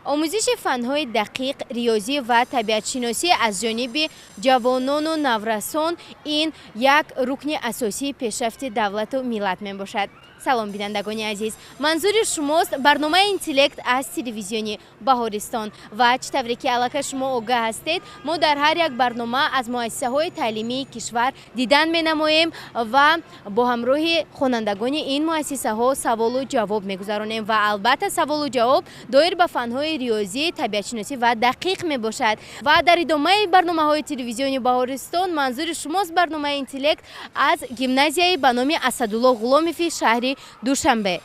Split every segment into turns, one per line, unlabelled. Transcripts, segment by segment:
آموزش فن‌های دقیق، ریاضی و طبیعت‌شناسی از جانب جوانان و نورسان این یک رکن اساسی پیشرفت دولت و ملت میباشد. سلام بینندگان عزیز، منظور شماست برنامه اینتلکت از تلویزیونی بهارستان و چطوری که علاقه شما آگاه هستید ما در هر یک برنامه از مؤسسه های تعلیمی کشور دیدن می نماییم و با همراه خوانندگان این مؤسسه ها سوال و جواب می گذرانیم و البته سوال و جواب دایر به فن‌های ریاضی، طبیعت‌شناسی و دقیق می باشد و در ادامه برنامه های تلویزیونی بهارستان منظور شماست برنامه اینتلکت از گیمنازیای به نام اسدالله غلاموی شهر دوشنبه.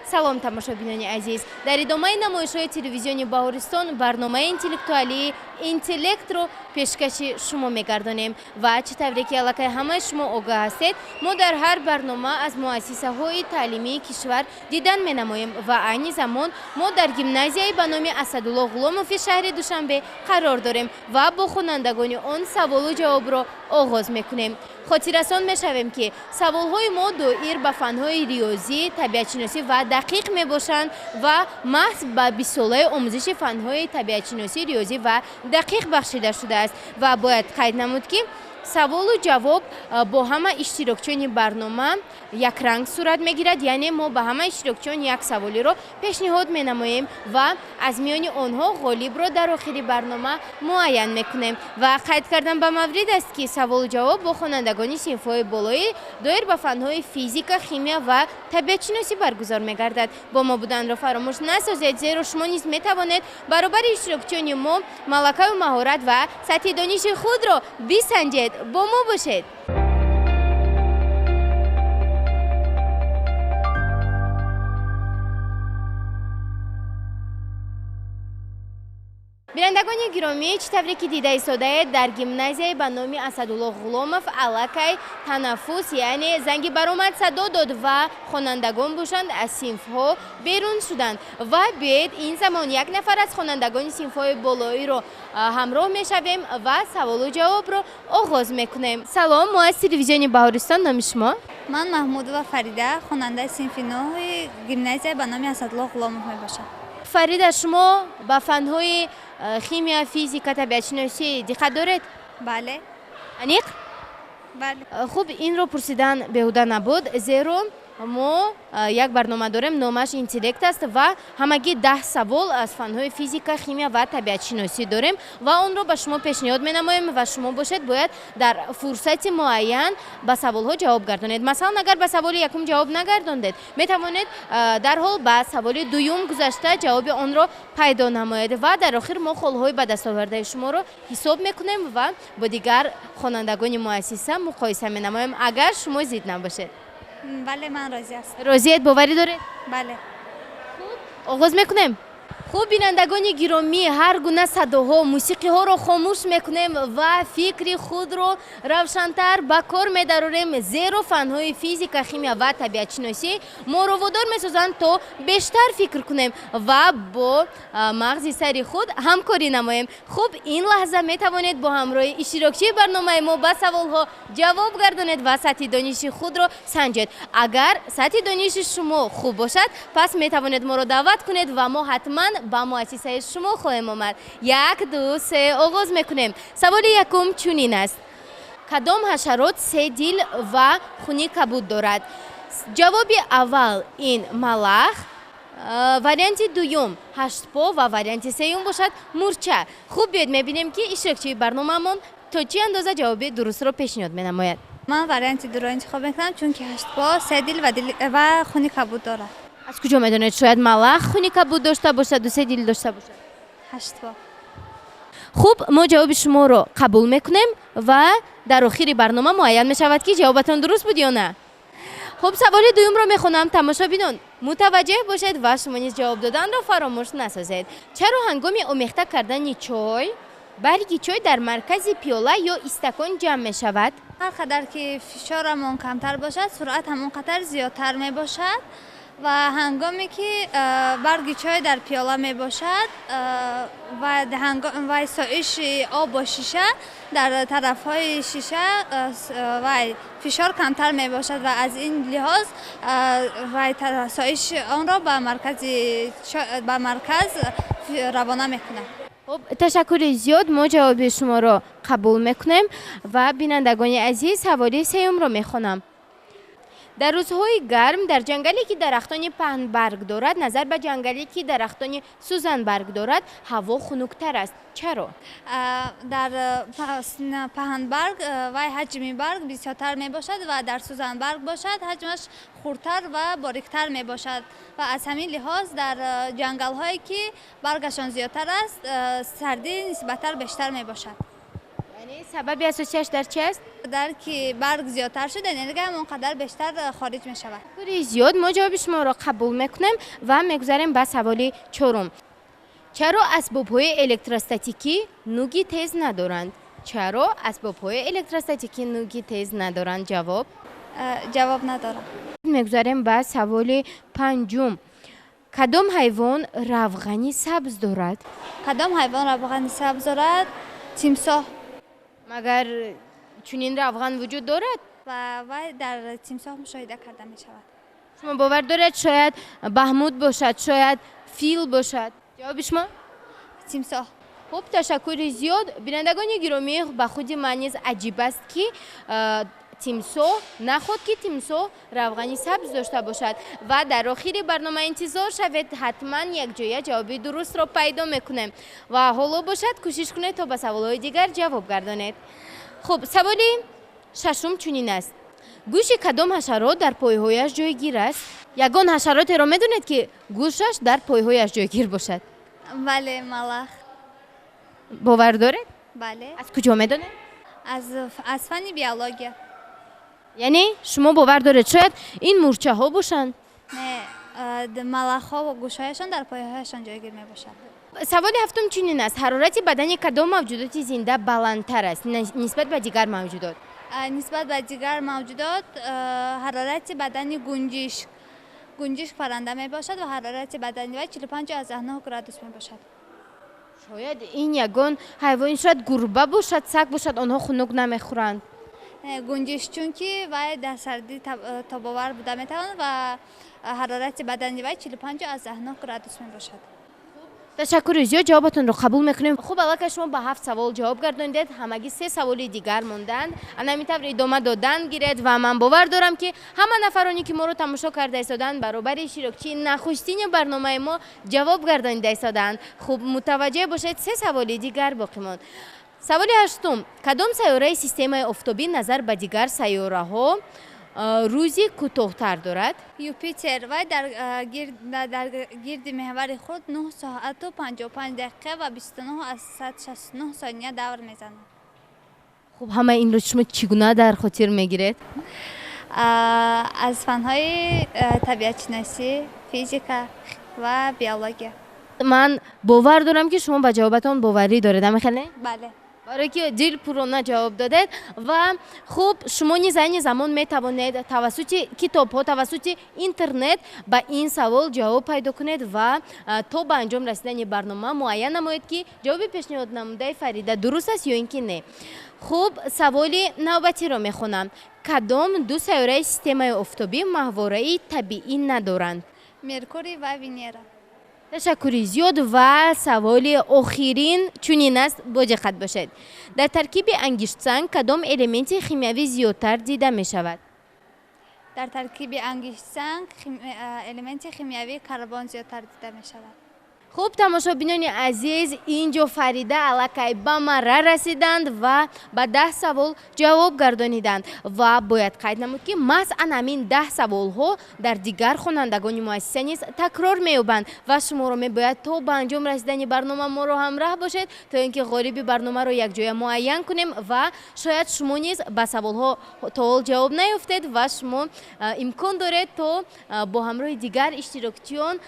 سلام تماشابینان عزیز، در ادامه نمایش‌های تلویزیونی بهارستان برنامه اینتלקتوالی اینتלקت رو پیشکش شما می‌گردانیم و چطوری که علاقه همه شما آگاه هستید ما در هر برنامه از مؤسسه‌های تعلیمی کشور دیدن می‌نماییم و عین زمان ما در گیمنازیای به نام اسدالله غلاموی شهر دوشنبه قرار داریم و با خوانندگان آن سوال و جواب را آغاز می‌کنیم. خاطررسان می‌شویم که سوال‌های ما دایر به فن‌های ریاضی، طبیعت‌شناسی و دقیق میباشند و محض به 20 ساله آموزش فن‌های طبیعت‌شناسی، ریاضی و دقیق بخشیده شده است و باید قید نمود که سوال و جواب با همه اشتراکچیان برنامه یک رنگ صورت میگیرد، یعنی ما به همه اشتراکچیان یک سوالی رو پیشنهاد مینماییم و از میان آنها غالب رو در آخر برنامه معین میکنیم و قید کردن به مورد است که سوال و جواب با خوانندگان صنف‌های بالایی دایر به فن‌های فیزیک، شیمیا و طبیعت‌شناسی برگزار میگردد. با ما بودن را فراموش نسازید زیرا شما نیز میتوانید برابر اشتراکچیان ما ملکه و مهارت و سطح دانش خود را بسنجید. با ما باشید. بینندگان گرامی، چطوری که دیده ساده در گیمنازیای به نام اسدالله غلاموی علاقه تنفس یعنی زنگ برآمد صدا داد و خوانندگان باشند از صنف‌ها بیرون شدند و بیاید این زمان یک نفر از خوانندگان صنف‌های بالایی رو همراه میشویم و سوال و جواب رو آغاز میکنیم. سلام، ما از تلویزیون بهارستان، نام شما؟
من محمود و فریده خواننده صنف 9 گیمنازیای به نام اسدالله غلاموی باشم.
فریده، شما به فن‌های شیمیا، فیزیک، طبیعت‌شناسی دقت دارید؟
بله.
انیق؟
بله.
خوب، این رو پرسیدن بهوده نبود زیرا ما یک برنامه داریم نامش اینتلکت است و همگی 10 سوال از فن‌های فیزیک، شیمیا و طبیعت‌شناسی داریم و اون رو به شما پیشنهاد می‌نماییم و شما باشید باید در فرصت معین به سوال‌ها جواب گردانید. مثلا اگر به سوال یکم جواب نگرداندید می‌توانید در حال به سوال دوم گذشته جواب آن را پیدا نمایید و در آخر ما خال‌های به دست آورده شما رو حساب می‌کنیم و با دیگر خوانندگان مؤسسه مقایسه می‌نماییم اگر شما ضد نباشید.
بله، من راضی هستم.
راضیت؟ باوری دارید؟
بله.
خوب، آغاز میکنیم. خوب بینندگان گرامی، هر گونه صداها، موسیقی ها رو خاموش میکنیم و فکر خود رو روشن‌تر به کار می‌داریم زیرا فن‌های فیزیک، شیمیا و طبیعت‌شناسی ما رو وادار می‌سازند تا بیشتر فکر کنیم و با مغز سری خود همکاری نماییم. خوب، این لحظه می‌توانید با همراه اشتراکچی برنامه ما به سوال‌ها جواب گردانید و سطح دانش خود رو سنجید. اگر سطح دانش شما خوب باشد پس می‌توانید ما رو دعوت کنید و ما حتما با مؤسسه شما خواهیم آمد. 1، 2، 3 آغاز میکنیم. سوال یکم چنین است: کدام حشرات 3 دل و خون کبود دارد؟ جواب اول این ملخ، وریانت دوم 8 پا و وریانت سوم باشد مورچه. خوب بیاید میبینیم که اشتراکچی برنامه‌مون تا چه اندازه جواب درست رو پیشنهاد مینماید.
من وریانت دو را انتخاب میکنم چون که 8 پا، 3 دل و خون کبود دارد.
از کجا میدونید شاید ملخ خون کبود داشته باشد و 3 دل داشته باشد؟
8 پا.
خوب، ما جواب شما رو قبول میکنیم و در آخر برنامه معین میشود که جوابتون درست بود یا نه. خب، سوال دوم رو میخونم، تماشابینان متوجه باشید و شما نیز جواب دادن رو فراموش نسازید. چرا هنگام آمیخته کردن چای برگ چای در مرکز پیاله یا استکان جمع میشود؟
هر قدر که فشارمون کمتر باشد سرعت همون قدر زیادتر می باشد و هنگامی که برگ چای در پیاله می باشد و سایش آب و شیشه در طرف های شیشه و فشار کمتر می باشد و از این لحاظ و سایش آن را به مرکز روانه میکنه.
خب تشکر زیاد، ما جواب شما را قبول میکنیم و بینندگان عزیز سوال سوم را میخوانم. در روزهای گرم در جنگلی که درختان پهن برگ دارد نظر به جنگلی که درختان سوزن برگ دارد هوا خنک‌تر است. چرا؟
در پهن برگ و حجم برگ بسیارتر می باشد و در سوزن برگ باشد حجمش خردتر و باریکتر می باشد و از همین لحاظ در جنگل هایی که برگشان زیادتر است سردی نسبتاً بیشتر می باشد.
یعنی سبب اساسیش در چه است؟
در که برگ زیادتر شد انرژی هم اونقدر بیشتر خارج می شود.
پوری زیاد، ما جواب شما را قبول میکنیم و میگذاریم به سوال چهارم. چرا اسباب‌های الکتروستاتیکی نوگی تیز ندارند؟ چرا اسباب‌های الکتروستاتیکی نوگی تیز ندارند؟
جواب ندارم.
میگذاریم به سوال پنجم. کدام حیوان روغنی سبز دارد؟
کدام حیوان روغنی سبز دارد؟ تیمساح.
مگر چنین روغن وجود دارد؟
و در تیمساح مشاهده کرده می شود.
شما باور دارد شاید بهمود باشد، شاید فیل باشد؟ جواب شما؟
تیمساح.
خب تشکر زیاد. بینندگان گرامی، به خود من نیز عجیب است که تیمساح نخود که تیمساح روغنی سبز داشته باشد و در آخر برنامه انتظار شوید، حتما یک جای جواب درست را پیدا میکنیم و حالا باشد کوشش کنید تا به سوالهای دیگر جواب گردانید. خب سوال ششم چنین است. گوش کدام حشرات در پایهایش جایگیر است؟ یگان حشراتی را میدونید که گوشش در پایهایش جایگیر باشد؟
بله، ملخ.
باور دارید؟
بله.
از کجا میدونید؟
از فن بیولوژی.
یعنی شما باور دارید شاید این مورچه ها باشند؟
نه، ملخ ها و گوشهایشان در پایهایشان جایگیر می باشد.
سوال هفتم چنین است. حرارت بدن کدام موجودات زنده بلندتر است نسبت به دیگر موجودات؟
نسبت به دیگر موجودات حرارت بدن گنجشک پرنده می باشد و حرارت بدن وی 45 از 9 گرادوس می باشد.
شاید این یگان حیوان شاید گربه باشد، سگ باشد، آنها خنک نمیخورند.
گنجشک چون که وی در سردی تاباور بوده می تواند و حرارت بدن وی 45 از 9 گرادوس می باشد.
تشکر زیاد، جوابتون رو قبول میکنیم. خوب الان شما به 7 سوال جواب گردوندید، همگی 3 سوال دیگر موندند. انا میتونم ادامه دادن گیرد و من باور دارم که همه نفرانی که ما رو تماشا کرده ایستادند برابر اشتراکچی نخستین برنامه ما جواب گردانیده ایستادند. خوب متوجه باشید 3 سوال دیگر باقی ماند. سوال هشتم. کدام سیاره سیستم آفتابی نظر به دیگر سیاره ها روزی کوتاه‌تر دارد؟
یوپیتر و در گرد محور خود 9 ساعت و 55 دقیقه و 29 از 169 ثانیه دور میزند.
خب همه این رو شما چگونه در خاطر میگیرید؟
از فن‌های طبیعت شناسی، فیزیک و بیولوژی.
من باور دارم که شما به جوابتان باوری دارید، همین؟
بله.
برای که دل پرانه جواب دادید و خوب شما نیز این زمان می توانید توسط کتاب ها، توسط اینترنت به این سوال جواب پیدا کنید و تا به انجام رسیدن برنامه معین نمایید که جواب پیشنهاد نموده فریده درست است یا اینکه نه. خوب سوال نوبتی را می خوانم. کدام دو سیاره سیستم آفتابی ماهواره طبیعی ندارند؟
مرکوری و ونera.
تشکر زیاد و سوال آخرین چنین است، با دقت باشید. در ترکیب انگشت سنگ کدام المنت شیمیایی زیادتر دیده می شود؟
در ترکیب انگشت سنگ المنت شیمیایی کربن زیادتر دیده می شود.
خوب تماشابینان عزیز، اینجا فریده علاقه به مرا رسیدند و به 10 سوال جواب گردانیدند و باید قید نمود که محض همین 10 سوال ها در دیگر خوانندگان مؤسسه نیز تکرار می‌یابند و شما را می‌باید تا به انجام رسیدن برنامه ما را همراه باشید تا اینکه غالب برنامه را یک جای معین کنیم و شاید شما نیز به سوال ها تا جواب نیافتید و شما امکان دارید تا با همراه دیگر اشتراکچیان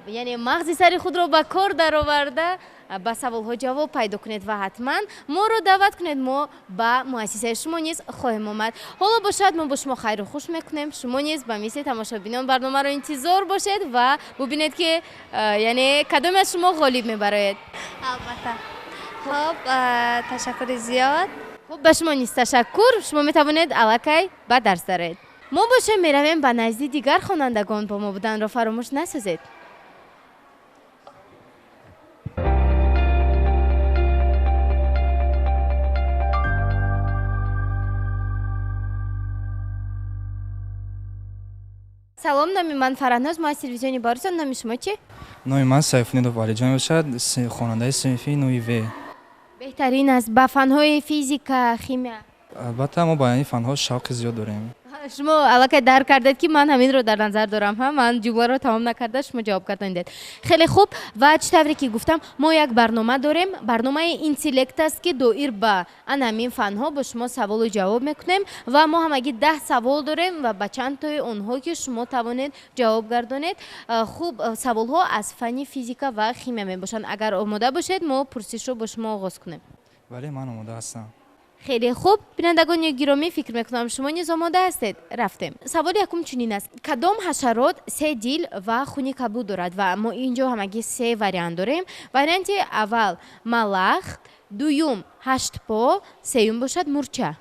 یعنی مغز سر خود را به کار درآورده ба саволҳо ҷавоб пайдо кунед ва ҳатман моро даъват кунед, мо ба муассисаи шумо низ хоҳем омад. ҳоло бошад мо бо шумо хайру хуш мекунем. Шумо низ ба мисли тамошобинон барномаро интизор бошед ва бубинед ки яъне кадоме аз шумо ғолиб мебароед.
албатта. хуб, ташаккури зиёд.
хуб, ба шумо низ ташаккур. шумо метавонед аллакай ба дарс даред. мо бошем меравем ба назди дигар хонандагон. бо мо буданро фаромӯш насозед. салом, номи ман Фараҳноз, мо аз телевизиони Борисон. номи шумо чӣ?
номи ман Сайфунидов Валиҷон мебошад, хонандаи синфи нӯи В.
беҳтарин аст. ба фанҳои физика, химия
албатта мо ба ин фанҳо шавқи зиёд дорем.
шумо аллакай дарк кардед ки ман ҳаминро дар назар дорам. ман ҷумларо тамом накарда шумо ҷавоб гардонидед. хеле хуб. ва чӣ тавре ки гуфтам, мо як барнома дорем. барномаи интеллект аст ки доир ба анамин фанҳо. бо шумо саволу ҷавоб мекунем ва мо ҳамагӣ 10 савол дорем ва ба чандтои онҳо ки шумо тавонед ҷавоб гардонед. хуб, саволҳо аз фани физика ва химия мебошанд. агар омода бошед, мо пурсишро бо шумо оғоз кунем.
бале, ман омода ҳастам.
хеле хуб. бинандагони гиромӣ, фикр мекунам шумо низ омода ҳастед. рафтем. саволи якум чунин аст: кадом ҳашарот 3 дил ва хуни кабуд дорад? ва мо инҷо ҳамагӣ 3 вариант дорем. варианти аввал малах, дуюм ҳаштпо, сеюм бошад мурча.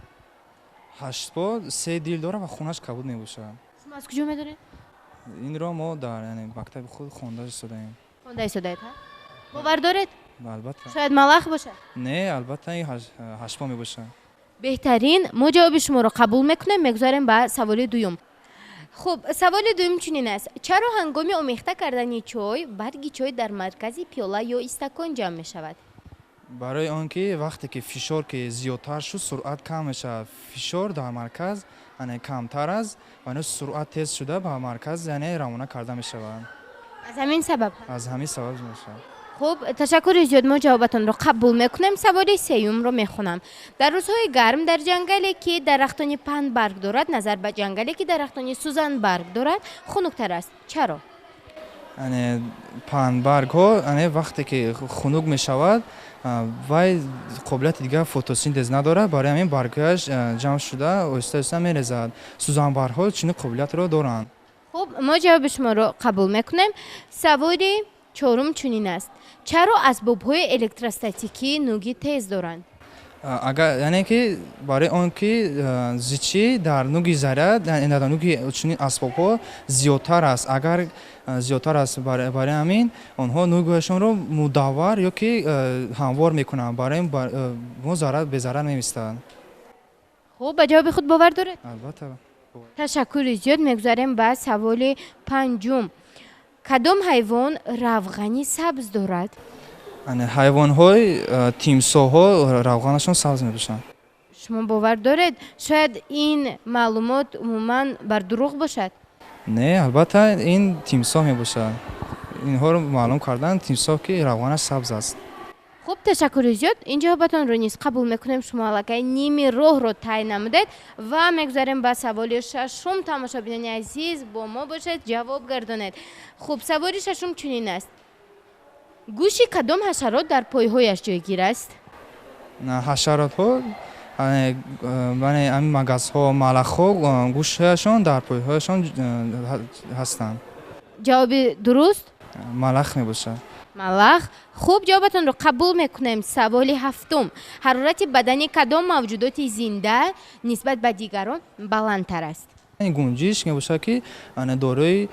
ҳаштпо 3 дил дорад ва хунаш кабуд мебошад.
шумо аз куҷо медонед?
инро мо дар мактаби худ хонда истодаем.
хонда истодаед? бовар доред?
албатта.
шояд малах бошад?
не, албатта ин ҳаштпо мебошад.
беҳтарин. мо ҷавоби шуморо қабул мекунем. мегузарем ба саволи дуюм. хуб, саволи дуюм чунин аст: чаро ҳангоми омехта кардани чой барги чой дар маркази пиёла ё истакон ҷамъ мешавад?
барои он ки вақте ки фишор ки зиёдтар шуд, суръат кам мешавад. фишор дар марказ яъне камтар аст ва ин суръат тез шуда ба марказ яъне равона карда мешавад.
аз ҳамин сабаб?
аз ҳамин сабаб мешавад.
хуб, ташаккури зиёд. мо ҷавобатонро қабул мекунем. саволи сеюмро мехонам. дар рӯзҳои гарм дар ҷангале ки дарахтони панбарг дорад назар ба ҷангале ки дарахтони сӯзанбарг дорад хунуктар аст. чаро?
яъне панбаргҳо яъне вақте ки хунук мешавад, вай қобилияти дигар фотосинтез надорад, барои ҳамин баргаш ҷамъ шуда оҳиста оҳиста мерезад. сӯзанбаргҳо чунин қобилиятро доранд.
хуб, мо ҷавоби шуморо қабул мекунем. саволи чорум чунин аст: чаро асбобҳои электростатикӣ нӯги тез доранд?
агар яъне ки барои он ки зичӣ дар нӯги заряд, яъне дар нӯги чунин асбобҳо зиёдтар аст. агар зиёдтар аст, барои ҳамин онҳо нӯгашонро мудаввар ё ки ҳамвор мекунанд. барои мо безарар меистанд.
хуб, ба ҷавоби худ бовар доред?
албатта.
ташаккури зиёд. мегузарем ба саволи панҷум. кадом ҳайвон равғани сабз дорад?
яъне ҳайвонҳои тимсоҳҳо равғанашон сабз мебошанд.
шумо бовар доред? шояд ин маълумот умуман бар дурӯғ бошад?
не, албатта ин тимсоҳ мебошад. инҳоро маълум кардан тимсоҳ ки равғанаш сабз аст.
хуб, ташаккури зиёд. ин ҷавобатонро низ қабул мекунем. шумо аллакай ними роҳро тай намудед ва мегузарем ба саволи шашум. тамошобинони азиз, бо мо бошед, ҷавоб гардонед. хуб, саволи шашум чунин аст: гӯши кадом ҳашарот дар пойҳояш ҷойгир аст?
ҳашаротҳо яъне ҳамин магазҳо, малахҳо гӯшҳояшон дар пойҳояшон ҳастанд.
ҷавоби дуруст?
малах мебошад.
малах. хуб, ҷавобатонро қабул мекунем. саволи ҳафтум: ҳарорати бадани кадом мавҷудоти зинда нисбат ба дигарон баландтар аст?
ин гунҷиш мебошад ки дорои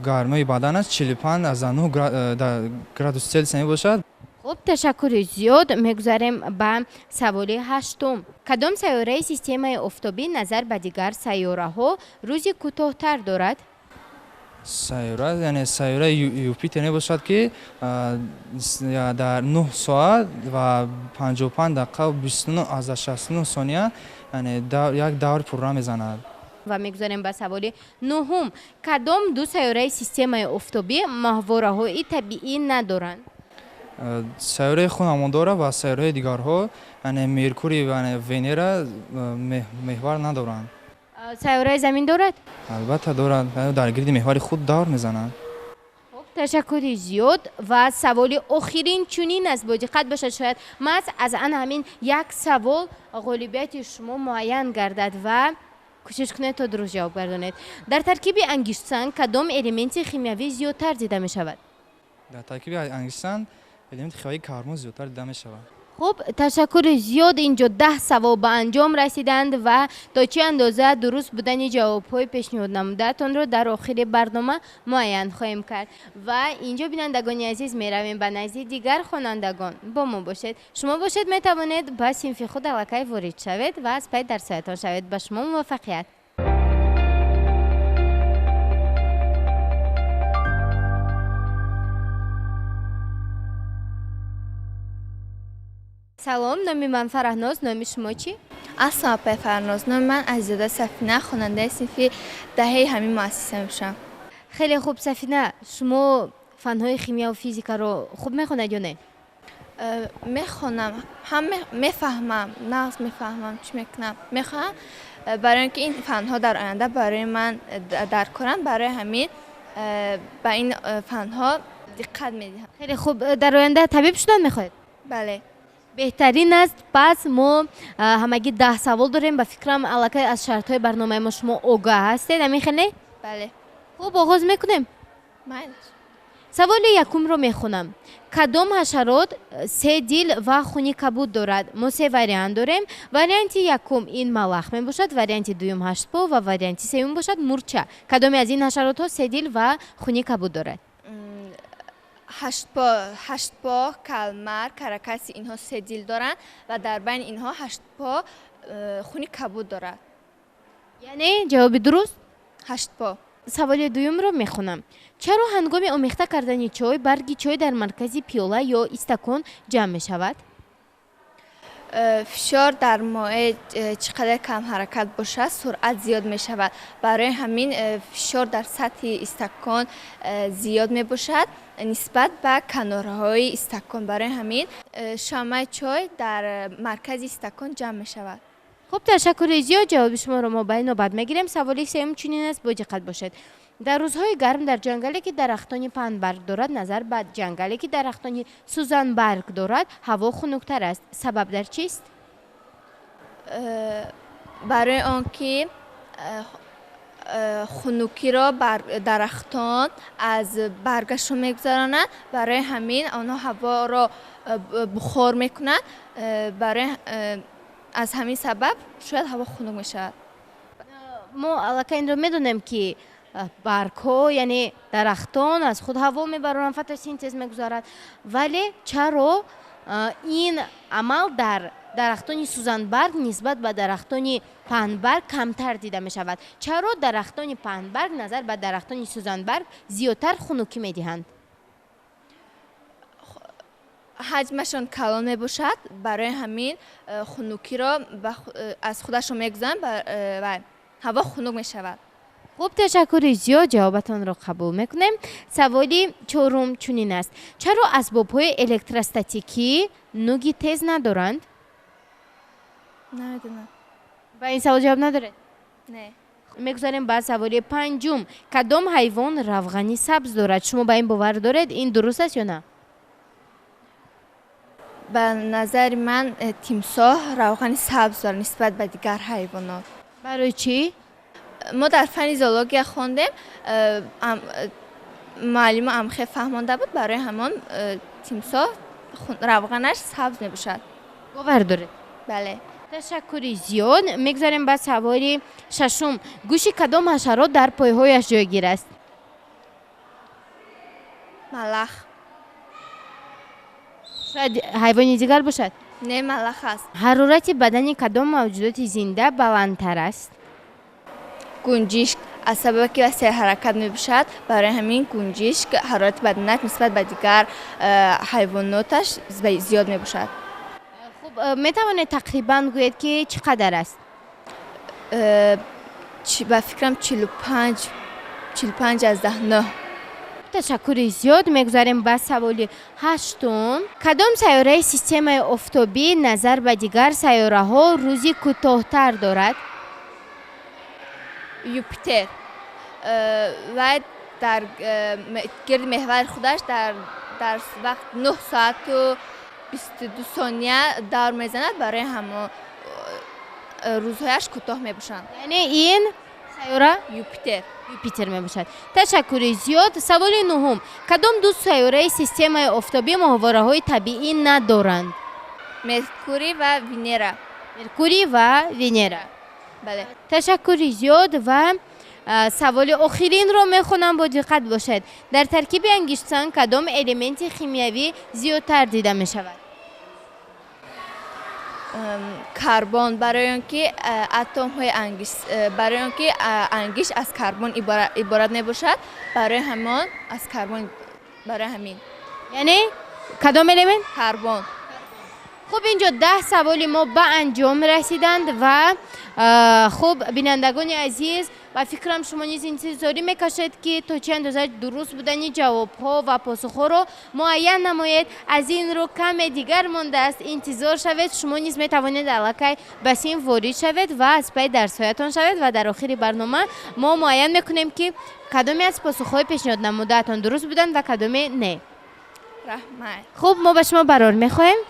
гармии бадан аст 45 аз 9 градус селсия мебошад.
хуб, ташаккури зиёд. мегузарем ба саволи ҳаштум. кадом сайёраи системаи офтобӣ назар ба дигар сайёраҳо рӯзи кӯтоҳтар дорад?
сайёра яъне сайёраи Юпитер мебошад ки дар 9 соат ва 55 дақиқа ва 29.69 сония яъне як даври пурра мезанад.
ва мегузарем ба саволи нуҳум. кадом ду сайёраи системаи офтобӣ маҳвораҳои табиӣ надоранд?
сайёраи хунамондора ва сайёраи дигарҳо яъне Меркурий ва Венера меҳвар надоранд.
сайёраи замин дорад?
албатта дорад. дар гирди меҳвари худ давр мезананд.
تشکری زیاد و سوال آخرین چنین است با دقت باشد شاید محض از آن همین یک سوال غالبیت شما معین گردد و کوشش کنید تا درست جواب گردانید. در ترکیب انگشتان کدام الیمنت شیمیایی زیادتر دیده می شود؟
در ترکیب انگشتان الیمنت خیمایی کربن زیادتر دیده می شود.
خب تشکر زیاد اینجا 10 سوال به انجام رسیدند و تا چه اندازه درست بودن جواب‌های پیشنهاد نموده‌تان را در آخر برنامه معین خواهیم کرد و اینجا بینندگان عزیز می‌رویم به نزد دیگر خوانندگان با ما باشید. شما باشید می توانید به صنف خود الکی وارد شوید و از پای درس‌هایتان شوید. به شما موفقیت. سلام، نامی من فرهناز، نامی شما چی؟
اصلا آقای فرهناز، نام من عزیزاده سفینه، خواننده صنف دهه همین مؤسسه میشم.
خیلی خوب سفینه، شما فنهای شیمیا و فیزیکا رو خوب میخونید یا نه؟
میخونم، هم میفهمم، نقص میفهمم، چی میکنم میخوام برای اینکه این فنها در آینده برای من درک کنم، برای همین به این فنها دقت میدهم.
خیلی خوب، در آینده طبیب شدن میخواید؟
بله.
بهترین است. پس ما همگی 10 سوال داریم. به فکرم الکی از شرط های برنامه ما شما آگاه هستید. همین خیلی؟
بله.
خوب آغاز میکنیم. سوال یکم رو میخونم. کدام حشرات 3 دیل و خونی کبود دارد؟ ما 3 واریانت داریم. واریانت یکم این ملخ می باشد، واریانت دوم 8 پا و واریانت سوم باشد مورچه. کدام از این حشرات ها 3 دیل و خونی کبود دارد؟
8 پا، کلمر، کرکس اینها 3 دیل دارند و در بین اینها 8 پا خونی کبود دارد.
یعنی جواب درست؟
8 پا.
سوال دوم رو میخونم. چرا هنگام آمیخته کردن چای برگ چای در مرکز پیاله یا استکان جمع می شود؟
فشار در مایع چقدر کم حرکت باشد سرعت زیاد می شود. برای همین فشار در سطح استکان زیاد می باشد نسبت به کنارهای استکان. برای همین شمع چای در مرکز استکان جمع می شود.
خب تشکر زیاد، جواب شما رو ما به نوبت میگیریم. سوال سوم چنین است، با دقت باشید. در روزهای گرم در جنگلی که درختان پنبرگ دارد نظر به جنگلی که درختان سوزن برگ دارد هوا خنک‌تر است. سبب در چیست؟
برای آنکه خنکی را درختان از برگشون میگذرانند، برای همین آنها هوا را بخار میکنند. برای از همین سبب شاید هوا خنک میشود.
ما الکی این رو میدونیم که برگ ها یعنی درختان از خود هوا میبرند، فتوسنتز میگذارد، ولی چرا این عمل در درختان سوزن برگ نسبت به درختان پنبرگ کمتر دیده می شود؟ چرا درختان پنبرگ نظر به درختان سوزن برگ زیادتر خنکی می دهند؟
حجمشان کلان می باشد، برای همین خنکی را از خودشون میگذارند و هوا خنک می شود.
خوب تشکر زیاد، جوابتان را قبول میکنیم. سوالی چهارم چنین است. چرا اسباب‌های الکتروستاتیکی نوگی تیز ندارند؟
نمیدونم.
با این سوال جواب نداره؟
نه.
میگذاریم بعد سوالی پنجم. کدام حیوان روغنی سبز دارد؟ شما با این باور دارید این درست است یا نه؟
به نظر من تیمساح روغنی سبز دارد نسبت به دیگر حیوانات.
برای چی؟
ما در فن زولوژی خوندیم، معلم امخه فهمانده بود برای همان تیمساح روغنش سبز میباشد.
باور داره؟
بله.
تشکر زیاد. میگذاریم بعد سوال ششم. گوش کدام حشرات در پایهایش جایگیر است؟
ملخ.
شاید حیوانی دیگر باشد؟
نه، ملخ است.
حرارت بدن کدام موجودات زنده بلندتر است؟
گنجشک. از سبب که وسیع حرکت می باشد، برای همین گنجشک حرارت بدنش نسبت به دیگر حیواناتش زیاد می باشد.
خب می توانید تقریبا گویید که چقدر است؟
به فکرم 45 از 9.
تشکر زیاد. میگذاریم به سوال هشتم. کدام سیاره سیستم آفتابی نظر به دیگر سیاره ها روزی کوتاه‌تر دارد؟
یوپیتر. و дар гирди меҳвари худаш дар вақт 9 соату 22 сония давр мезанад. барои ҳамо рӯзҳояш кӯтоҳ мебошанд.
яъне ин сайёра
Юпитер
мебошад. ташаккури зиёд. саволи нуҳум: кадом ду сайёраи системаи офтобӣ моҳвораҳои табиӣ надоранд?
меркурий ва венера.
меркурий ва венера.
бале
ташаккури зиёд. ва саволи охиринро мехонам, бо диққат бошед. дар таркиби ангишсан кадом элементи химиявӣ зиёдтар дида мешавад?
карбон, барои он ки атомҳои ангиш аз карбон иборат мебошад. барои ҳамин
яъне кадом элемент?
карбон.
хуб, инҷо 10 саволи мо ба анҷом расиданд ва хуб, бинандагони азиз, ба фикрам шумо низ интизорӣ мекашед ки то чӣ андоза дуруст будани ҷавобҳо ва посухҳоро муайян намоед. аз ин рӯ каме дигар мондааст, интизор шавед. шумо низ метавонед аллакай ба син ворид шавед ва аз пай дарсҳоятон шавед ва дар охири барнома мо муайян мекунем ки кадоме аз посухҳои пешниҳод намудаатон дуруст буданд ва кадоме не.
раҳмат.
хуб, мо ба шумо барор мехоҳем.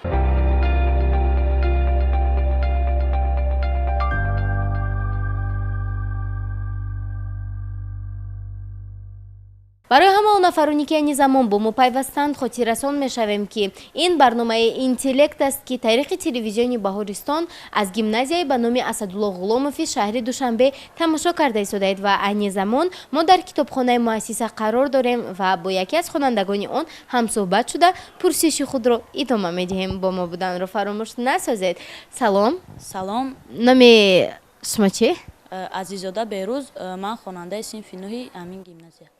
барои ҳамаон нафароне ки яъни замон бо мо пайвастанд, хотиррасон мешавем ки ин барномаи интеллект аст ки тариқи телевизиони Баҳористон аз гимназияи ба номи Асадулло Ғуломови шаҳри Душанбе тамошо карда истодаед ва айни замон мо дар китобхонаи муассиса қарор дорем ва бо яке аз хонандагони он ҳамсӯҳбат шуда пурсиши худро идома медиҳем. бо мо буданро фаромӯш насозед. салом.
салом.
номи шумо чӣ?
азизода беҳрӯз. ман хонандаи синфи 9 амин гимназия.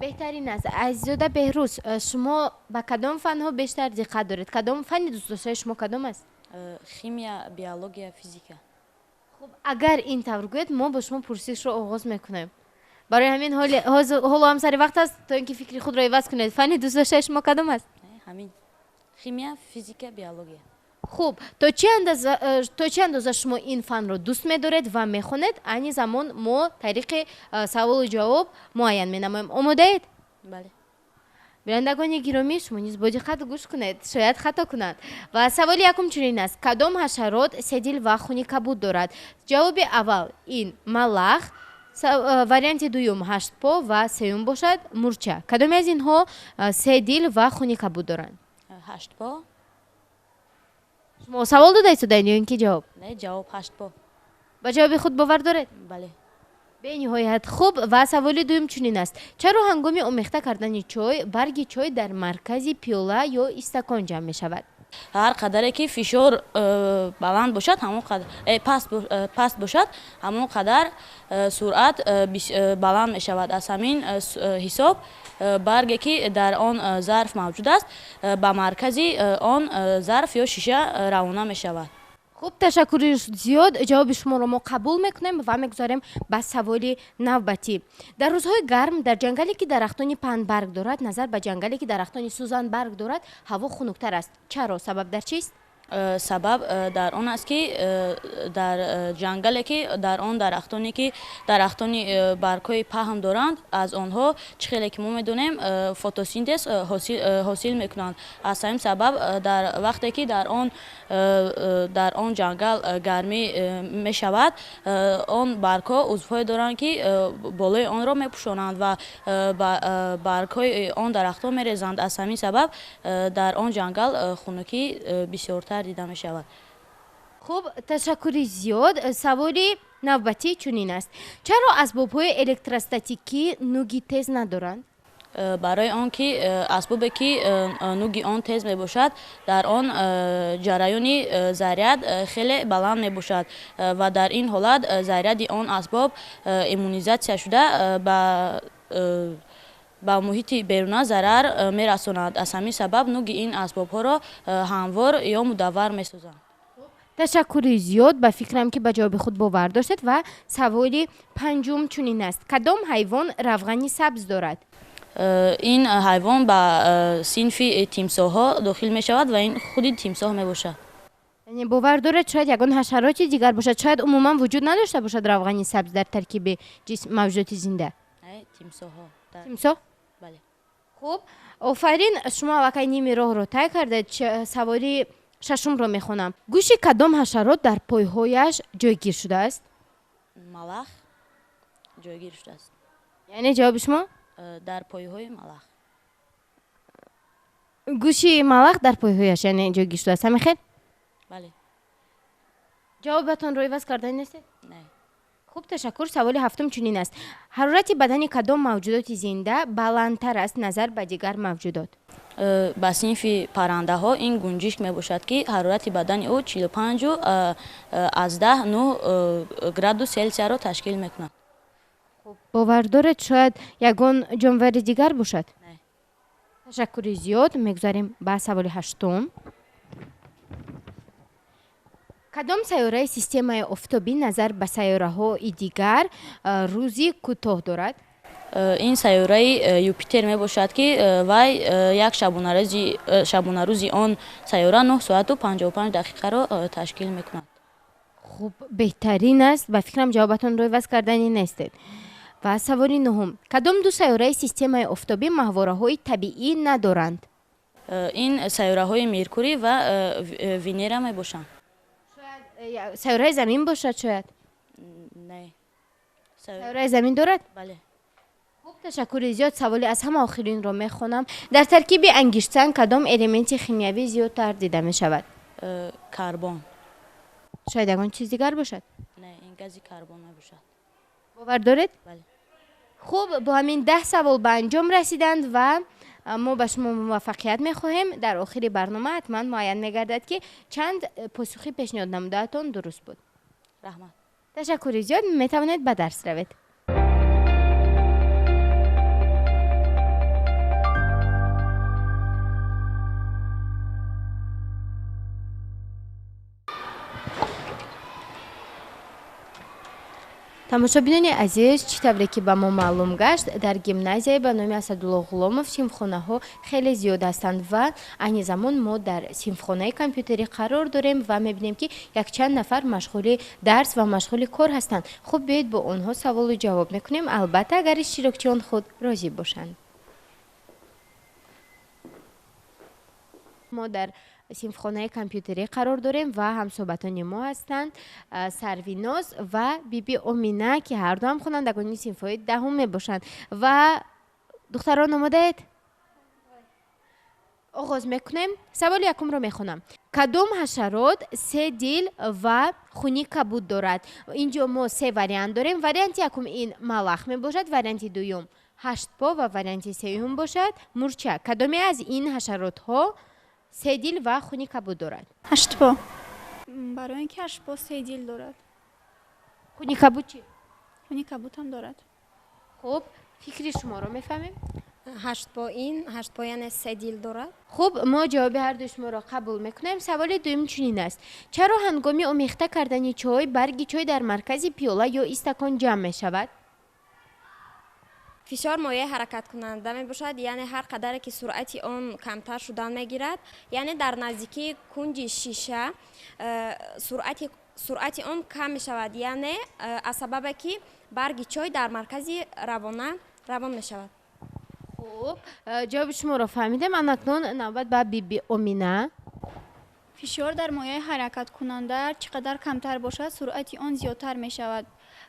беҳтарин аст. азизода беҳрӯз, шумо ба кадом фанҳо бештар диққат доред? кадом фани дӯстдоштаи шумо кадом аст?
химия, биология, физика.
хуб, агар ин тавр гӯед, мо бо шумо пурсишро оғоз мекунем. барои ҳамин ҳоло ҳам сари вақт аст то ин ки фикри худро иваз кунед. фани дӯстдоштаи шумо кадом аст?
ҳамин химия, физика, биология.
хуб, то чӣ андоза шумо ин фанро дӯст медоред ва мехонед? айни замон мо тариқи саволу ҷавоб муайян менамоем. омодаед?
бале.
бинандагони гиромӣ, шумо низ бо диққат гӯш кунед, шояд хато кунанд. ва саволи якум чунин аст: кадом ҳашарот седил ва хуни кабуд дорад? ҷавоби аввал ин малах, варианти дуюм ҳаштпо ва сеюм бошад мурча. кадоме аз инҳо седил ва хуни кабуд доранд?
ҳаштпо.
шумо савол дода истодаед ё ин ки ҷавоб?
не, ҷавоб ҳаштпо.
ба ҷавоби худ бовар доред?
бале.
бениҳоят хуб. ва саволи дуюм чунин аст: чаро ҳангоми омехта кардани чой барги чой дар маркази пиёла ё истакон ҷамъ мешавад?
ҳар қадаре ки фишор баланд бошад, ҳамон қадар паст бошад, ҳамон қадар суръат баланд мешавад. аз ҳамин ҳисоб барге ки дар он зарф мавҷуд аст, ба маркази он зарф ё шиша равона мешавад.
хуб, ташаккури зиёд. ҷавоби шуморо мо қабул мекунем ва мегузорем ба саволи навбатӣ. дар рӯзҳои гарм дар ҷангале ки дарахтони паҳнбарг дорад назар ба ҷангале ки дарахтони сӯзанбарг дорад ҳаво хунуктар аст. чаро? сабаб дар чист?
сабаб дар он аст ки дар ҷангале ки дар он дарахтоне ки дарахтони баргҳои паҳн доранд, аз онҳо чӣ хеле ки мо медонем фотосинтез ҳосил мекунанд. аз ҳамин сабаб дар вақте ки дар он ҷангал гармӣ мешавад, он баргҳо узвҳое доранд ки болои онро мепӯшонанд ва баргҳои он дарахтҳо мерезанд. аз ҳамин сабаб дар он ҷангал хунукӣ бисёртар дида мешавад.
хуб, ташаккури зиёд. саволи навбатӣ чунин аст: чаро асбобҳои электростатикӣ нӯги тез надоранд?
барои он ки асбобе ки нӯги он тез мебошад, дар он ҷараёни заряд хеле баланд мебошад ва дар ин ҳолат заряди он асбоб иммунизатсия шуда ба муҳити беруна зарар мерасонад. аз ҳамин сабаб нӯги ин асбобҳоро ҳамвор ё мудаввар месозанд.
ташаккури зиёд. ба фикрам ки ба ҷавоби худ бовар доштед. ва саволи панҷум чунин аст: кадом ҳайвон равғани сабз дорад?
ин ҳайвон ба синфи тимсоҳҳо дохил мешавад ва ин худи тимсоҳ мебошад.
яъне бовар доред шояд ягон ҳашароти дигар бошад, шояд умуман вуҷуд надошта бошад равғани сабз дар таркиби мавҷудоти зинда?
тимсоҳҳо.
тимсоҳ.
бале.
хуб, офарин, шумо аллакай ними роҳро тай кардед. Савори шашумро мехонам. Гӯши кадом ҳашарот дар пойҳояш ҷойгир шудааст?
малах ҷойгир шудааст.
яъне ҷавоби шумо
дар пойҳои малах.
гӯши малах дар пойҳояш яъне ҷойгир шудааст. ҳамин хел?
бале.
ҷавобатонро иваз кардан нестед?
не.
хуб, ташаккур. саволи ҳафтум чунин аст. ҳарорати бадани кадом мавҷудоти зинда баландтар аст назар ба дигар мавҷудот?
ба синфи паррандаҳо ин гунҷиш мебошад ки ҳарорати бадани ӯ 45 аз 9 градус селсияро ташкил мекунад.
бовар доред шояд ягон ҷонвари дигар бошад?
Не.
ташаккури зиёд. мегузарем ба саволи ҳаштум. кадом сайёраи системаи офтобӣ назар ба сайёраҳои дигар рӯзи кӯтоҳ дорад?
ин сайёраи Юпитер мебошад ки вай як шабонарӯзи он сайёра 9 соату 55 дақиқаро ташкил мекунад.
хуб, беҳтарин аст. ба фикрам ҷавобатонро иваз кардани нестед. ва саволи нуҳум. кадом ду сайёраи системаи офтобӣ маҳвораҳои табиӣ надоранд?
ин сайёраҳои Меркурий ва Венера мебошанд.
сайёраи замин бошад шояд?
не.
сайёраи замин дорад?
бале.
хуб, ташаккури зиёд. саволи аз ҳама охиринро мехонам. дар таркиби ангиштан кадом элементи химиявӣ зиёдтар дида мешавад?
карбон.
шояд ягон чиз дигар бошад?
не, ин гази карбон мебошад.
бовар доред?
бале.
хуб, бо ҳамин 10 савол ба анҷом расиданд ва мо ба шумо муваффақият мехоҳем. дар охири барнома ҳатман муайян мегардад ки чанд посухи пешниҳод намудаатон дуруст буд.
раҳмат.
ташаккури зиёд. метавонед ба дарс равед. тамошобинони азиз, чӣ тавре ки ба мо маълум гашт, дар гимназияе ба номи Асадулло Ғуломов синфхонаҳо хеле зиёд ҳастанд ва айни замон мо дар синфхонаи компютерӣ қарор дорем ва мебинем ки якчанд нафар машғули дарс ва машғули кор ҳастанд. хуб, биёед бо онҳо саволу ҷавоб мекунем, албатта агар иштирокчиён худ розӣ бошанд. мо дар синфхонаи компютерӣ қарор дорем ва ҳамсоҳбатони мо ҳастанд Сарвиноз ва биби Омина ки ҳарду ҳам хонандагони синфҳои даҳум мебошанд. ва духтарон омодаед? оғоз мекунем. саволи якумро мехонам. кадом ҳашарот се дил ва хуни кабуд дорад? инҷо мо се вариант дорем. варианти якум ин малах мебошад, варианти дуюм ҳаштпо ва варианти сеюм бошад мурча. кадоме аз ин ҳашаротҳо се дил ва хуни кабуд дорад?
ҳаштпо. барои ин ки ҳаштпо се дил дорад.
хуни кабуд чӣ?
хуни кабуд ҳам дорад.
хуб, фикри шуморо мефаҳмем.
ҳаштпо яъне се дил дорад.
хуб, мо ҷавоби ҳарду шуморо қабул мекунем. саволи дуюм чунин аст. чаро ҳангоми омехта кардани чой барги чой дар маркази пиёла ё истакон ҷамъ мешавад?
фишор моеъ ҳаракаткунанда мебошад, яъне ҳар қадаре ки суръати он камтар шудан мегирад, яъне дар наздикии кунҷи шиша суръати он кам мешавад, яъне аз сабабе ки барги чой дар маркази равон мешавад.
хуб, ҷавоби шуморо фаҳмидем. анакнун навбат ба биби Омина.
фишор дар моеъи ҳаракаткунанда чӣ қадар камтар бошад, суръати он зиёдтар мешавад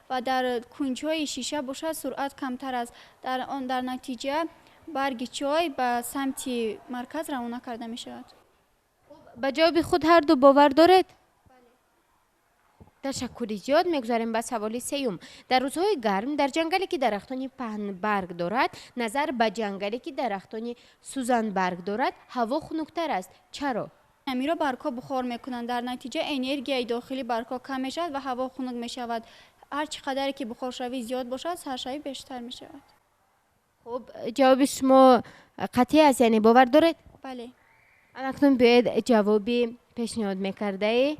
ва дар кунҷҳои шиша бошад суръат камтар аст. дар натиҷа барги чой ба самти марказ равона карда мешавад.
ба ҷавоби худ ҳарду бовар доред? ташаккури зиёд. мегузарем ба саволи сеюм. дар рӯзҳои гарм дар ҷангале ки дарахтони паҳнбарг дорад назар ба ҷангале ки дарахтони сузанбарг дорад ҳаво хунуктар аст. чаро?
амиро баргҳо бухор мекунанд. дар натиҷа энергияи дохили баргҳо кам мешавад ва ҳаво хунук мешавад. ҳар чӣ қадаре ки бухоршавӣ зиёд бошад, саршавӣ бештар мешавад.
хуб, ҷавоби шумо қатъӣ аст, яъне бовар доред?
бале.
анакнун биёед ҷавоби пешниҳод мекардаи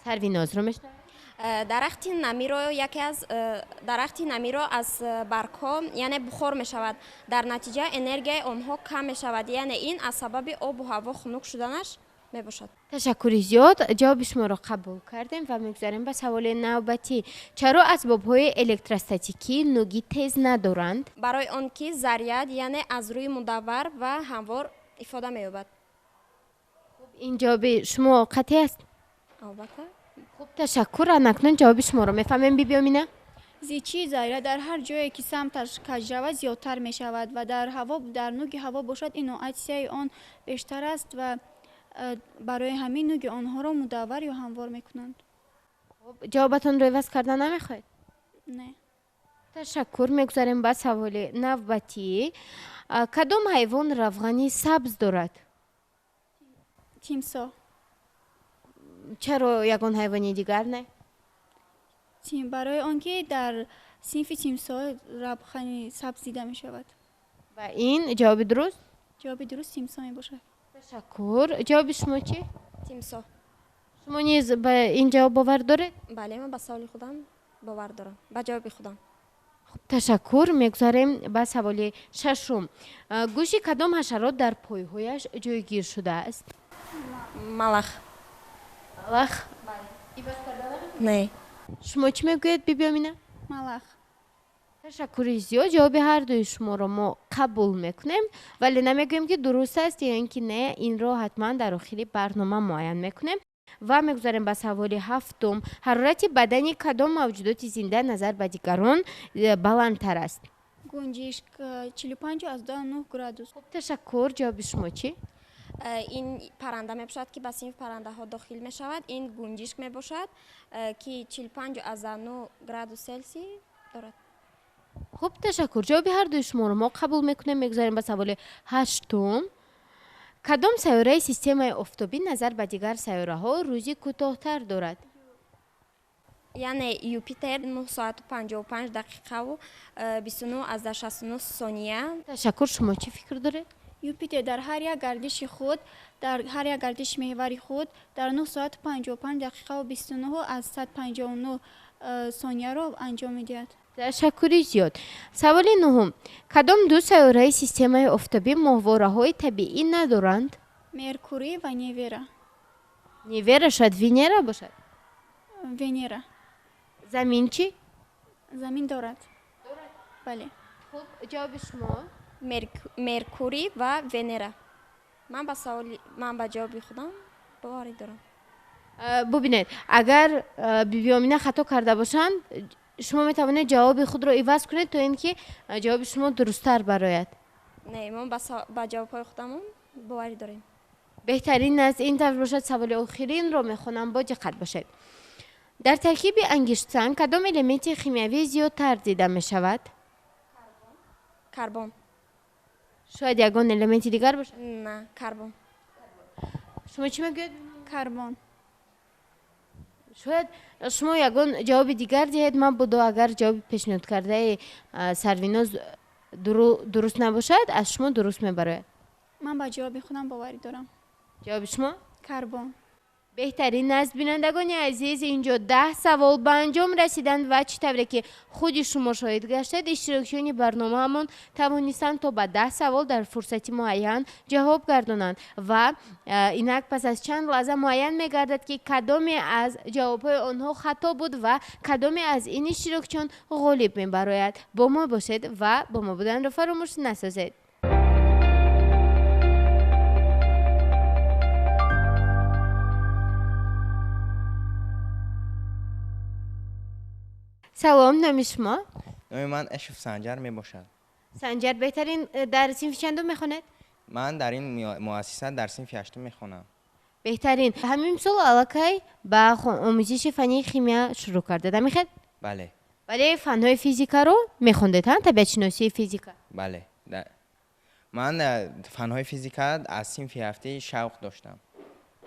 Сарвинозро мешунавем.
дарахти намиро аз баргҳо яъне бухор мешавад. дар натиҷа энергияи онҳо кам мешавад, яъне ин аз сабаби обу ҳаво хунук шуданаш мебошад.
ташаккури зиёд. ҷавоби шуморо қабул кардем ва мегузарем ба саволи навбатӣ. Чаро асбобҳои электростатикӣ нӯги тез надоранд?
Барои он ки заряд яъне аз рӯи мудаввар ва ҳамвор ифода меёбад.
ин ҷавоби шумо қатъӣ аст?
албатта.
хуб ташаккур. акнун ҷавоби шуморо мефаҳмем биби Омина?
зичи заряд дар ҳар ҷое ки самташ каҷ равад зиёдтар мешавад ва дар нӯги ҳаво бошад иноатсияи он бештар аст ва барои ҳамин нӯги онҳоро мудаввар ё ҳамвор мекунанд.
ҷавобатонро иваз кардан намехоҳед?
Не.
ташаккур. мегузарем ба саволи навбатӣ. Кадом ҳайвон равғани сабз дорад?
тимсоҳ.
чаро ягон ҳайвони дигар не?
барои он ки дар синфи тимсоҳ равғани сабз дида мешавад.
ва ин ҷавоби дуруст?
ҷавоби дуруст тимсоҳ мебошад.
ташаккур. ҷавоби шумо чӣ?
тимсоҳ.
шумо низ ба ин ҷавоб бовар доред?
бале ман ба саволи худам бовар дорам, ба ҷавоби худам.
ташаккур. мегузарем ба саволи шашум. гӯши кадом ҳашарот дар пойҳояш ҷойгир шудааст?
малах.
алах.
Не.
шумо чӣ мегӯед биби Омина?
малах.
ташаккури зиёд. ҷавоби ҳардуи шуморо мо қабул мекунем, вале намегӯем ки дуруст аст ё ин ки не. инро ҳатман дар охири барнома муайян мекунем ва мегузарем ба саволи ҳафтум. ҳарорати бадани кадом мавҷудоти зинда назар ба дигарон баландтар аст?
гунҷишк 45-9 градус.
хуб ташаккур. ҷавоби шумо чӣ?
ин парранда мебошад ки ба синфи паррандаҳо дохил мешавад. ин гунҷишк мебошад ки 45-9 градус селси дорад.
хуб ташаккур. ҷавоби ҳардуи шуморо мо қабул мекунем. мегузарем ба саволи ҳаштум. кадом сайёраи системаи офтобӣ назар ба дигар сайёраҳо рӯзи кӯтоҳтар дорад?
яъне юпитер 9 соату 55 дақиқаву 29,69 сония.
ташаккур. шумо чӣ фикр доред?
юпитер дар ҳар як гардиши худ дар ҳар як гардиши меҳвари худ дар 9 соату 55 дақиқаву 29,159 сонияро анҷом медиҳад.
ташаккури зиёд. саволи нуҳум. кадом ду сайёраи системаи офтобӣ моҳвораҳои табиӣ надоранд?
меркурий ва невера.
невера шояд венера бошад?
венера.
замин чӣ?
замин дорад. бале.
хуб ҷавоби шумо?
меркурий ва венера. ман ба ҷавоби худам боварӣ дорам.
бубинед, агар биби Омина хато карда бошанд, шумо метавонед ҷавоби худро иваз кунед то ин ки ҷавоби шумо дурусттар барояд.
не мо ба ҷавобҳои худамон боварӣ дорем.
беҳтарин аст ин тавр бошад. саволи охиринро мехонам, бо диққат бошед. дар таркиби ангиштсанг кадом элементи химиявӣ зиёдтар дида мешавад?
карбон.
шояд ягон элементи дигар бошад?
не карбон.
шумо чӣ мегӯед?
карбон.
шояд шумо ягон ҷавоби дигар диҳед. ман будо агар ҷавоби пешниҳодкардаи Сарвиноз дуруст набошад, аз шумо дуруст мебарояд.
ман ба ҷавоби худам боварӣ дорам.
ҷавоби шумо?
карбон.
беҳтарин аст. бинандагони азиз, инҷо 10 савол ба анҷом расиданд ва чӣ тавре ки худи шумо шоҳид гаштед, иштирокчиёни барномаамон тавонистанд то ба 10 савол дар фурсати муайян ҷавоб гардонанд ва инак пас аз чанд лаҳза муайян мегардад ки кадоме аз ҷавобҳои онҳо хато буд ва кадоме аз ин иштирокчиён ғолиб мебарояд. бо мо бошед ва бо мо буданро фаромӯш насозед. салом, номи шумо?
номи ман эшов санҷар мебошад.
санҷар, беҳтарин дар синфи чандум мехонед?
ман дар ин муассиса дар синфи ҳаштум мехонам.
беҳтарин. ҳамин сол аллакай ба омӯзиши фанни химия шурӯъ кардед, намехед?
бале.
вале фанҳои физикаро мехондед, табиатшиносии физика?
бале. ман фанҳои физика аз синфи ҳафтӣ шавқ доштам.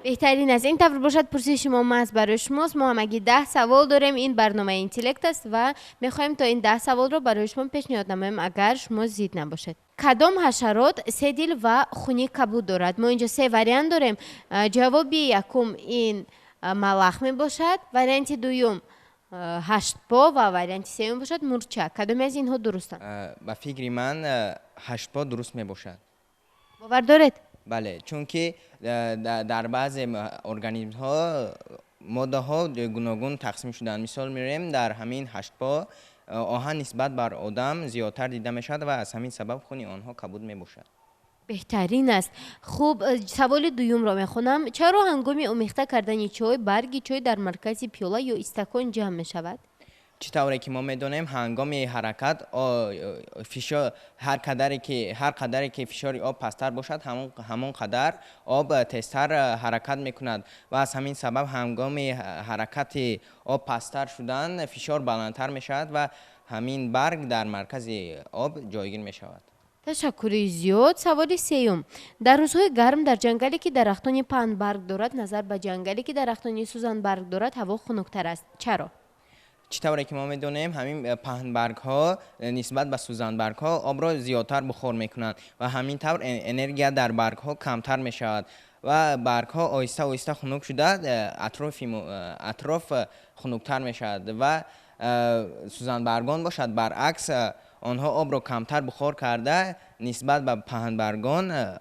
беҳтарин аст. ин тавр бошад пурсиши мо маҳз барои шумост. мо ҳамагӣ 10 савол дорем. ин барномаи интеллект аст ва мехоҳем то ин 10 саволро барои шумо пешниҳод намоем, агар шумо зид набошед. кадом ҳашарот се дил ва хуни кабуд дорад? мо инҷо се вариант дорем. ҷавоби якум ин малах мебошад, варианти дуюм ҳаштпо ва варианти сеюм бошад мурча. кадоме аз инҳо дурустанд?
ба фикри ман ҳаштпо дуруст мебошад.
бовар доред?
بله، چون که در بعض ارگانیسم ها ماده ها گوناگون تقسیم شدن. مثال میریم در همین هشت پا آهن نسبت بر آدم زیادتر دیده میشد و از همین سبب خون آنها کبود میباشد.
بهترین است. خوب، سوال دوم را میخونم. چرا هنگام آمیخته کردن چای برگ چای در مرکز پیاله یا استکان جمع می شود؟
چطوری که ما میدونیم هنگام حرکت فشار هر قدری که فشار آب پستر باشد همون قدر آب تیزتر حرکت میکند و از همین سبب هنگام حرکت آب پستر شدن فشار بلندتر میشود و همین برگ در مرکز آب جایگیر میشود.
تشکر زیاد. سوال سوم. در روزهای گرم در جنگلی که درختان پهن برگ دارد نظر به جنگلی که درختان سوزان برگ دارد هوا خنک‌تر است. چرا؟
چطوری که ما میدونیم همین پهن برگ ها نسبت به سوزن برگ ها آب را زیادتر بخار میکنند و همین طور انرژی در برگ ها کمتر میشود و برگ ها آهسته آهسته خنک شده اطراف خنکتر میشود و سوزن برگان باشد برعکس آنها آب را کمتر بخار کرده نسبت به پهن برگان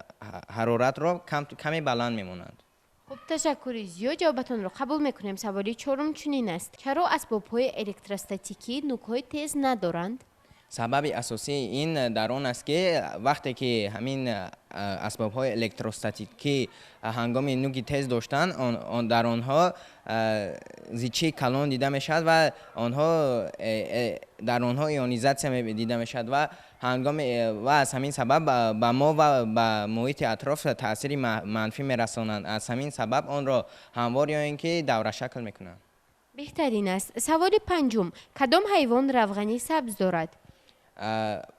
حرارت را کمی بلند میمونند.
خب تشکر زیاد. جوابتون رو قبول میکنیم. سوالی چهارم چنین است. چرا اسباب‌های الکتروستاتیکی نوک‌های تیز ندارند؟
سبب اساسی این در آن است که وقتی که همین اسباب‌های الکتروستاتیکی هنگام نوک تیز داشتن در آنها زیچه کلان دیده میشد و در آنها ایونیزاسیون دیده میشد و از همین سبب به ما و به محیط اطراف تاثیر منفی میرسانند. از همین سبب آن را هموار یا اینکه دوره شکل میکنند.
بهترین است. سوال پنجم. کدام حیوان روغنی سبز دارد؟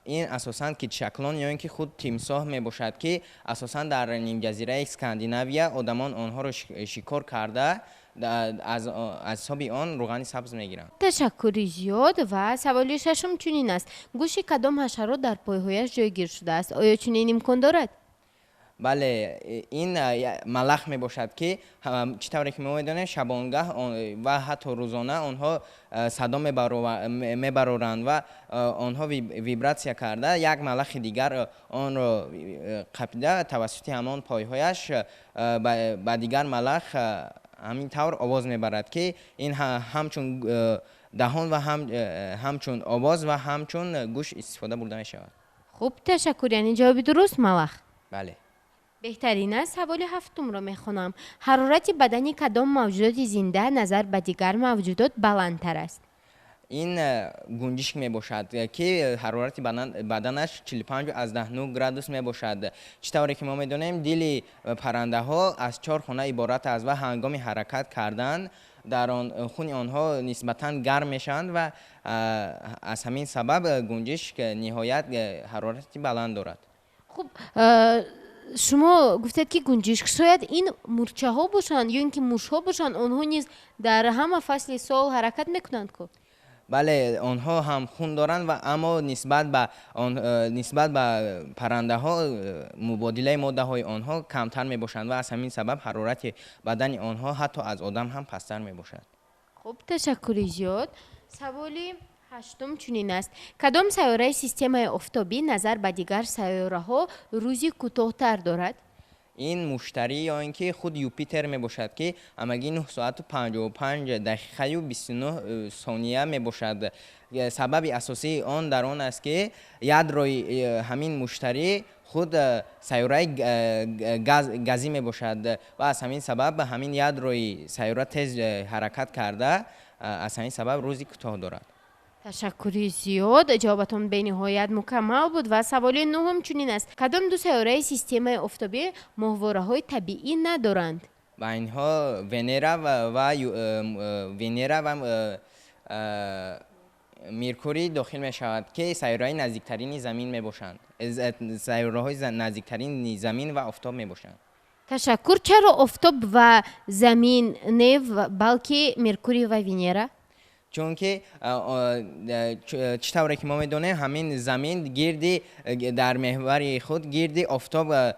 این اساساً که شکلان یا اینکه خود تیمساه می باشد که اساساً در نیم جزیره اسکاندیناویا آدمان آنها را شکار کرده از حساب آن روغن سبز میگیرند.
تشکر زیاد. و سوال ششم چنین است. گوش کدام حشرات در پایهایش جایگیر شده است؟ آیا چنین امکان دارد؟
بله، این ملخ می باشد که چطوری که ما میدونیم شبانگه و حتی روزانه آنها صدا میبرند و آنها ویبراسیا کرده یک ملخ دیگر آن را قپیده توسط همان پایهایش به دیگر ملخ همین طور آواز میبرد که این همچون دهان و همچون آواز و همچون گوش استفاده برده می شود.
خوب تشکر. یعنی جواب درست ملخ.
بله.
بهترین است. سوال هفتم را میخونم. حرارت بدن کدام موجودات زنده نظر به دیگر موجودات بلندتر است؟
این گنجشک می باشد که حرارت بدنش 45 از 19 گرادوس می باشد. چطوری که ما میدونیم دل پرنده ها از 4 خانه عبارت است و هنگام حرکت کردن در آن خون آنها نسبتاً گرم میشن و از همین سبب گنجشک نهایت حرارت بلند دارد.
خب شما گفتید که گنجشک شاید این مورچه ها باشند یا اینکه موش ها باشند، آنها نیز در همه فصل سال حرکت میکنند که؟
بله، آنها هم خون دارند و اما نسبت به پرنده ها مبادله ماده های آنها کمتر می باشند و از همین سبب حرارت بدن آنها حتی از آدم هم پستر می باشد.
خب تشکر زیاد. سوالی هشتم چنین است. کدام سیاره سیستم آفتابی نظر به دیگر سیاره ها روزی کوتاه‌تر دارد؟
این مشتری یا اینکه خود یوپیتر می باشد که همگی 9 ساعت و 55 دقیقه و 29 ثانیه می باشد. سبب اساسی آن در آن است که یادروی همین مشتری خود سیاره گازی می باشد و از همین سبب همین یادروی سیاره تیز حرکت کرده از همین سبب روزی کوتاه دارد.
تشکر زیاد. جوابتون به نهایت مکمل بود. و سوال نهم چنین است. کدام دو سیاره سیستم آفتابی ماهواره های طبیعی ندارند؟
و اینها ونera و مرکوری داخل می شود که سیاره نزدیکترین زمین می باشند. سیاره های نزدیکترین زمین و آفتاب می باشند.
تشکر. چرا آفتاب و زمین نه بلکه مرکوری و ونera؟
چون که چطوری که ما میدونیم همین زمین گردی در محور خود گردی آفتاب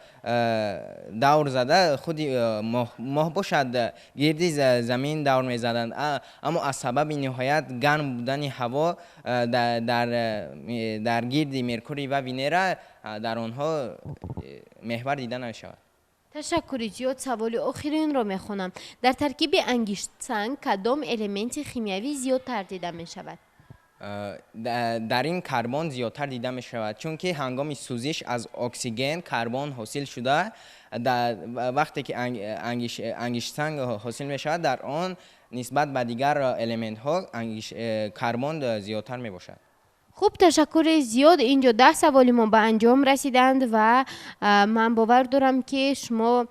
دور زده خود ماه باشد گردی زمین دور میزدند، اما از سبب نهایت گرم بودن هوا در گردی مرکوری و ونera در آنها محور دیده نشود.
تشکر زیاد. سوال آخرین رو میخونم. در ترکیب انگشت سنگ کدام المنت شیمیایی زیادتر دیده می شود؟
در این کربن زیادتر دیده می شود چون که هنگام سوزش از اکسیژن کربن حاصل شده. وقتی که انگشت سنگ حاصل می شود در آن نسبت به دیگر المنت ها کربن زیادتر می باشد.
خوب، تشکر زیاد. اینجا 10 سوال ما به انجام رسیدند و من باور دارم که شما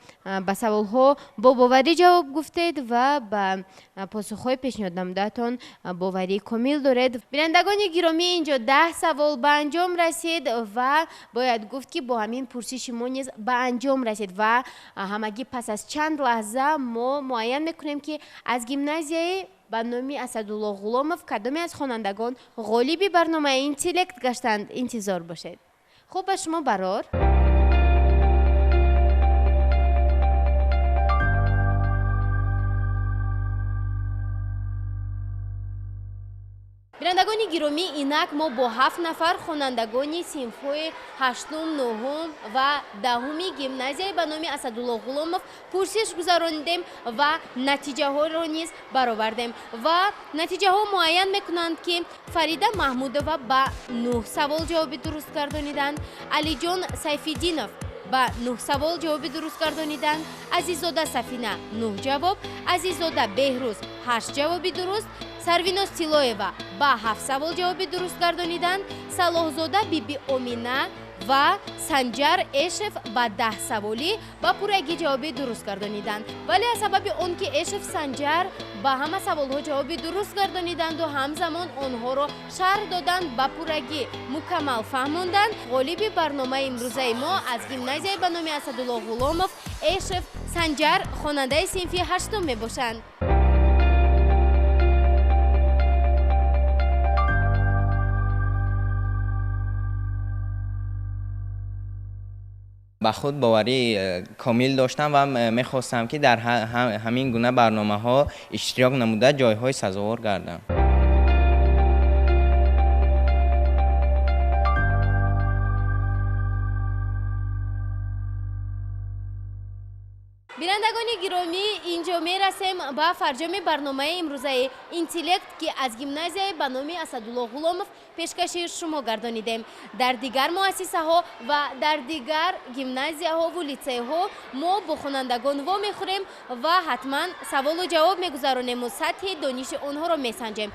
به سوال ها با باوری جواب گفتید و به پاسخ های پیشنهاد نمودهتان باوری کامل دارید. بینندگان گرامی، اینجا 10 سوال به انجام رسید و باید گفت که با همین پرسش ما نیز به انجام رسید و همگی پس از چند لحظه ما معین میکنیم که از گیمنازیای با نام اسدالله غلامов کدامی از خوانندگان غالب برنامه اینتلکت گشتند انتظار باشید. خوب، به شما برار. بینندگان گرامی، اینک ما با 7 نفر خوانندگان صنف‌های 8م، 9م و 10می گیمنازیای به نام اسدالله غلامов پرسش گذراندیم و نتیجه ها را نیز برآوردیم و نتیجه ها معین میکنند که فریده محمودова با 9 سوال جواب درست گردانیدند، علی جان سیف‌الدینov با 9 سوال جواب درست گردانیدند، عزیزاده سفینه 9 جواب، عزیزاده بهروز 8 جواب درست، سرویناز تیلویوا با 7 سوال جواب درست گردانیدند، صلاحزاده بیبی امینه و سنجر اشف با 10 سوالی با پورگی جواب درست گردانیدند. ولی از سبب اون که اشف سنجر با همه سوال ها جواب درست گردانیدند و همزمان آنها را شرح دادند با پورگی مکمل فهموندند، غالب برنامه امروزه ما از گیمنازیای به نام اسدالله غلامov اشف سنجر خواننده صنفی 8 می باشند.
با خود باوری کامل داشتم و میخواستم که در همین گونه برنامه ها اشتراک نموده جایهای سزاوار گردم.
بینندگان گرامی، اینجا میرسیم به فرجام برنامه امروزه اینتلکت که از گیمنازیای به نام اسدالله غلامov پیشکش شما گردانیدیم. در دیگر مؤسسه ها و در دیگر گیمنازیه ها و لیسه ها ما با خوانندگان وا میخوریم و حتما سوال و جواب میگذارونیم و سطح دانش آنها را میسنجیم.